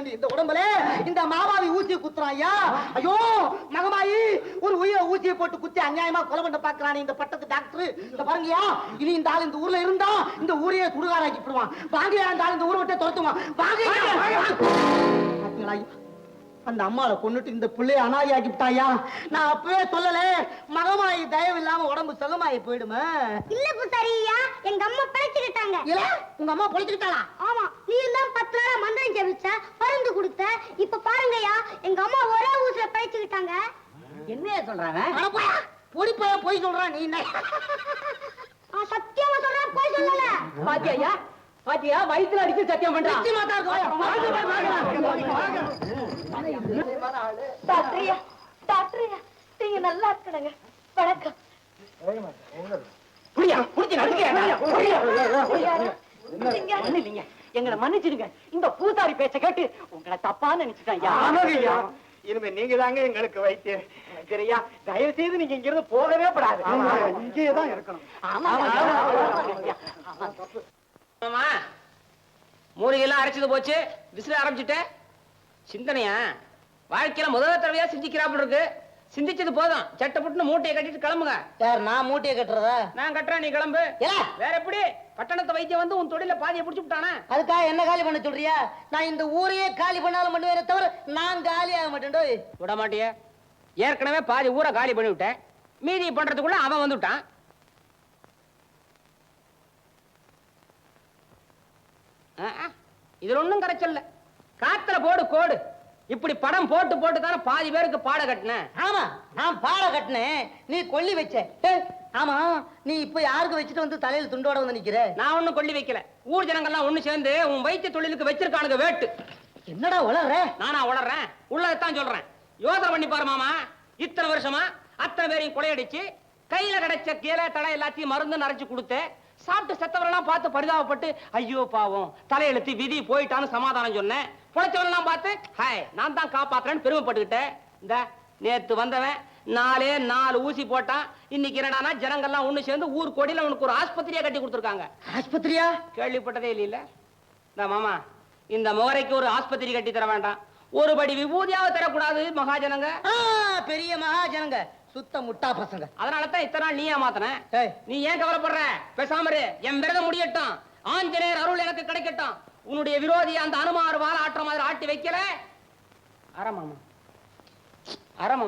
சொல்லி இந்த உடம்புல இந்த மாமாவி ஊசியை குத்துறான் ஐயா. ஐயோ மகமாயி ஒரு உயிரை ஊசியை போட்டு குத்தி அநியாயமா கொலை பண்ண பாக்குறானே இந்த பட்டத்து டாக்டர். இந்த பாருங்கயா, இனி இந்த ஆள் இந்த ஊர்ல இருந்தா இந்த ஊரையே சுடுகாராக்கி விடுவான். வாங்கயா, அந்த ஆள் இந்த ஊரை விட்டே துரத்துவான். வாங்க அந்த அம்மாவை கொண்டுட்டு இந்த பிள்ளைய அனாதையாக்கி விட்டாயா. நான் அப்பவே சொல்லல, மகமாயி தயவு இல்லாம உடம்பு சுகமாயி போயிடுமே. இல்ல பூசாரியா, எங்க அம்மா பிழைச்சுக்கிட்டாங்க. இல்ல உங்க அம்மா பொழைச்சுக்கிட்டாளா? ஆமா, நீ தான் 10 நாளா மந்திரம் ஜெபிச்ச, மருந்து கொடுத்த. இப்ப பாருங்கய்யா, எங்க அம்மா ஒரே ஊசில பிழைச்சுக்கிட்டாங்க. என்னைய சொல்றாங்க? பொடி போய் சொல்றான். நீ என்ன சத்தியமா சொல்றேன், போய் சொல்லல. பாத்தியா பாத்தியா, வயிற்றுல அடிச்சு சத்தியம் பண்றான். டாக்டரியா, டாக்டரியா, நீங்க நல்லா இருக்கணுங்க. வணக்கம். எங்களை மன்னிச்சிடுங்க. இந்த பூசாரி பேச்ச கேட்டு உங்களை தப்பா நினைச்சிட்டேன். இனிமே நீங்க தாங்க எங்களுக்கு வைத்தியம். சரியா, தயவு செய்து நீங்க இங்க இருந்து போகவே படாது. இங்கேதான் இருக்கணும். மூலிகைலாம் அரைச்சது போச்சு, விசில ஆரம்பிச்சுட்ட. சிந்தனையா வாழ்க்கையில முதல் தடவையா சிந்திக்கிறாப்புல இருக்கு. சிந்திச்சது போதும், சட்டை புட்டுன்னு மூட்டையை கட்டிட்டு கிளம்புங்க. யார் நான் மூட்டையை கட்டுறதா? நான் கட்டுறேன், நீ கிளம்பு. வேற எப்படி? பட்டணத்தை வைத்தியம் வந்து உன் தொழில பாதியை பிடிச்சு விட்டானே. அதுக்காக என்ன காலி பண்ண சொல்றியா? நான் இந்த ஊரையே காலி பண்ணாலும் பண்ணுவேனே தவிர நான் காலி ஆக மாட்டேன். விட மாட்டிய? ஏற்கனவே பாதி ஊரை காலி பண்ணி விட்டேன். மீதி பண்றதுக்குள்ள அவன் வந்து விட்டான். இதுல ஒண்ணும் கரைச்சல்ல. காத்துல போடு கோடு. இப்படி படம் போட்டு போட்டு தானே பாதி பேருக்கு பாட கட்டினேன். ஆமா, நான் பாட கட்டினேன், நீ கொல்லி வச்ச. ஆமா, நீ இப்ப யாருக்கு வச்சுட்டு வந்து தலையில துண்டோட வந்து நிக்கிற? நான் ஒண்ணும் கொல்லி வைக்கல. ஊர் ஜனங்கள்லாம் ஒண்ணு சேர்ந்து உன் வைத்திய தொழிலுக்கு வச்சிருக்கானுங்க வேட்டு. என்னடா உளற? நானா உளறேன்? உள்ளதான் சொல்றேன். யோசனை பண்ணி பாரு மாமா. இத்தனை வருஷமா அத்தனை பேரையும் கொலையடிச்சு கையில கிடைச்ச கீழே தடை எல்லாத்தையும் மருந்து நரைச்சு கொடுத்து சாப்பிட்டு செத்தவரெல்லாம் பார்த்து பரிதாபப்பட்டு ஐயோ பாவம் தலையெழுத்து விதி போயிட்டான்னு சமாதானம் சொன்னேன். புழைச்சவரெல்லாம் பார்த்து ஹாய் நான் தான் காப்பாத்துறேன்னு பெருமைப்பட்டுக்கிட்டேன். இந்த நேத்து வந்தவன் 4 ஊசி போட்டான். இன்னைக்கு என்னடானா ஜனங்கள்லாம் ஒண்ணு சேர்ந்து ஊர் கோடியில உனக்கு ஒரு ஆஸ்பத்திரியா கட்டி கொடுத்துருக்காங்க. ஆஸ்பத்திரியா? கேள்விப்பட்டதே இல்ல. இந்த மாமா, இந்த முகரைக்கு ஒரு ஆஸ்பத்திரி கட்டி தர வேண்டாம், ஒரு படி விபூதியாவது தரக்கூடாது மகாஜனங்க. பெரிய மகாஜனங்க சுத்த முட்டா பசங்க. அதனாலதான் இத்தனை நாள் நீ ஏமாத்தன. நீ ஏன் கவலைப்படுற? பேசாம என் விரதம் முடியட்டும், ஆஞ்சநேயர் அருள் எனக்கு கிடைக்கட்டும். உன்னுடைய விரோதி அந்த அனுமார் வாழ ஆட்டுற மாதிரி ஆட்டி வைக்கல. அரமாமா அரமாமா